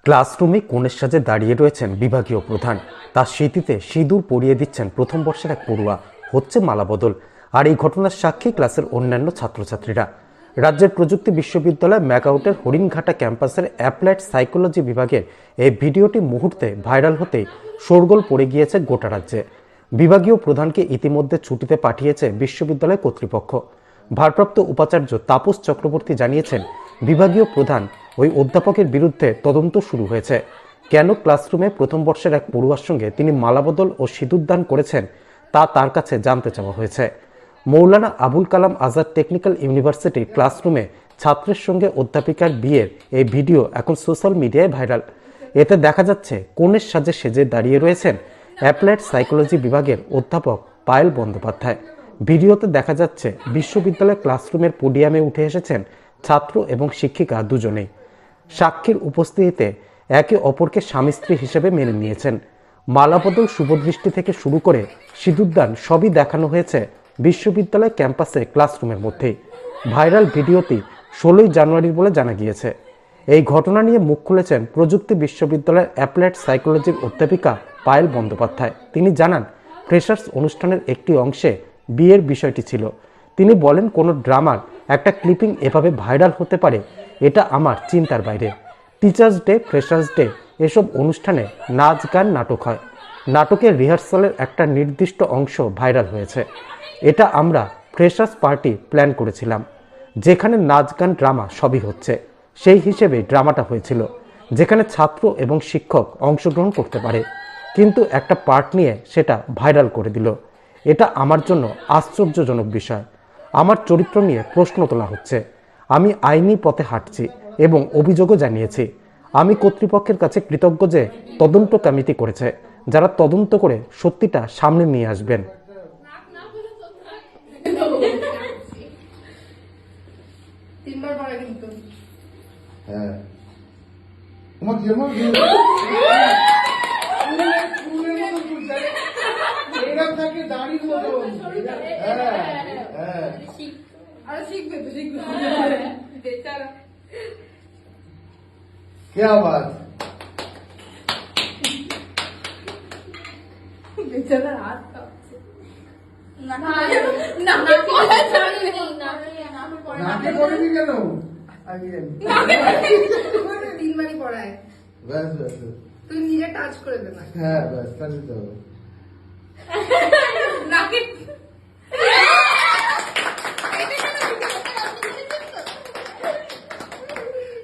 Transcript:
ক্লাসরুমে কনের সাজে দাঁড়িয়ে রয়েছেন বিভাগীয় প্রধান। তার স্মৃতিতে সিঁদুর পরিয়ে দিচ্ছেন প্রথম বর্ষের এক পড়ুয়া। হচ্ছে মালাবদল। আর এই ঘটনার সাক্ষী ক্লাসের অন্যান্য ছাত্রছাত্রীরা। রাজ্যের প্রযুক্তি বিশ্ববিদ্যালয় ম্যাকআউটের হরিণঘাটা ক্যাম্পাসের অ্যাপ্লাইড সাইকোলজি বিভাগের এই ভিডিওটি মুহূর্তে ভাইরাল হতেই শোরগোল পড়ে গিয়েছে গোটা রাজ্যে। বিভাগীয় প্রধানকে ইতিমধ্যে ছুটিতে পাঠিয়েছে বিশ্ববিদ্যালয় কর্তৃপক্ষ। ভারপ্রাপ্ত উপাচার্য তাপস চক্রবর্তী জানিয়েছেন, বিভাগীয় প্রধান ওই অধ্যাপকের বিরুদ্ধে তদন্ত শুরু হয়েছে। কেন ক্লাসরুমে প্রথম বর্ষের এক পড়ুয়ার সঙ্গে তিনি মালাবদল ও সিঁদুরদান করেছেন তা তার কাছে জানতে চাওয়া হয়েছে। মৌলানা আবুল কালাম আজাদ টেকনিক্যাল ইউনিভার্সিটির ক্লাসরুমে ছাত্রের সঙ্গে অধ্যাপিকার বিয়ের এই ভিডিও এখন সোশ্যাল মিডিয়ায় ভাইরাল। এতে দেখা যাচ্ছে কনের সাজে সেজে দাঁড়িয়ে রয়েছেন অ্যাপ্লাইড সাইকোলজি বিভাগের অধ্যাপক পায়েল বন্দ্যোপাধ্যায়। ভিডিওতে দেখা যাচ্ছে বিশ্ববিদ্যালয় ক্লাসরুমের পোডিয়ামে উঠে এসেছেন ছাত্র এবং শিক্ষিকা দুজনেই। সাক্ষীর উপস্থিতিতে একে অপরকে স্বামী স্ত্রী হিসেবে মেনে নিয়েছেন। মালাবদল, শুভদৃষ্টি থেকে শুরু করে সিঁদুরদান সবই দেখানো হয়েছে বিশ্ববিদ্যালয় ক্যাম্পাসে ক্লাসরুমের মধ্যেই। ভাইরাল ভিডিওটি 16 জানুয়ারি বলে জানা গিয়েছে। এই ঘটনা নিয়ে মুখ খুলেছেন প্রযুক্তি বিশ্ববিদ্যালয়ের অ্যাপ্লাইড সাইকোলজির অধ্যাপিকা পায়েল বন্দ্যোপাধ্যায়। তিনি জানান, ফ্রেশার্স অনুষ্ঠানের একটি অংশে বিয়ের বিষয়টি ছিল। তিনি বলেন, কোনো ড্রামার একটা ক্লিপিং এভাবে ভাইরাল হতে পারে এটা আমার চিন্তার বাইরে। টিচার্স ডে, ফ্রেশার্স ডে এসব অনুষ্ঠানে নাচ গান নাটক হয়। নাটকের রিহার্সালের একটা নির্দিষ্ট অংশ ভাইরাল হয়েছে। এটা আমরা ফ্রেশার্স পার্টি প্ল্যান করেছিলাম, যেখানে নাচ গান ড্রামা সবই হচ্ছে। সেই হিসেবে ড্রামাটা হয়েছিল, যেখানে ছাত্র এবং শিক্ষক অংশগ্রহণ করতে পারে। কিন্তু একটা পার্ট নিয়ে সেটা ভাইরাল করে দিল। এটা আমার জন্য আশ্চর্যজনক বিষয়। আমার চরিত্র নিয়ে প্রশ্ন তোলা হচ্ছে। আমি আইনি পথে হাঁটছি এবং অভিযোগও জানিয়েছি। আমি কর্তৃপক্ষের কাছে কৃতজ্ঞ যে তদন্ত কমিটি করেছে, যারা তদন্ত করে সত্যিটা সামনে নিয়ে আসবেন। क्या बात बेचारा हाथ নাকে করেনি কেন? তিনবারই পড়ায়। ব্যাস ব্যাস তুই নিজে টাচ করে দে না। হ্যাঁ ব্যাস তাহলে তো নাকে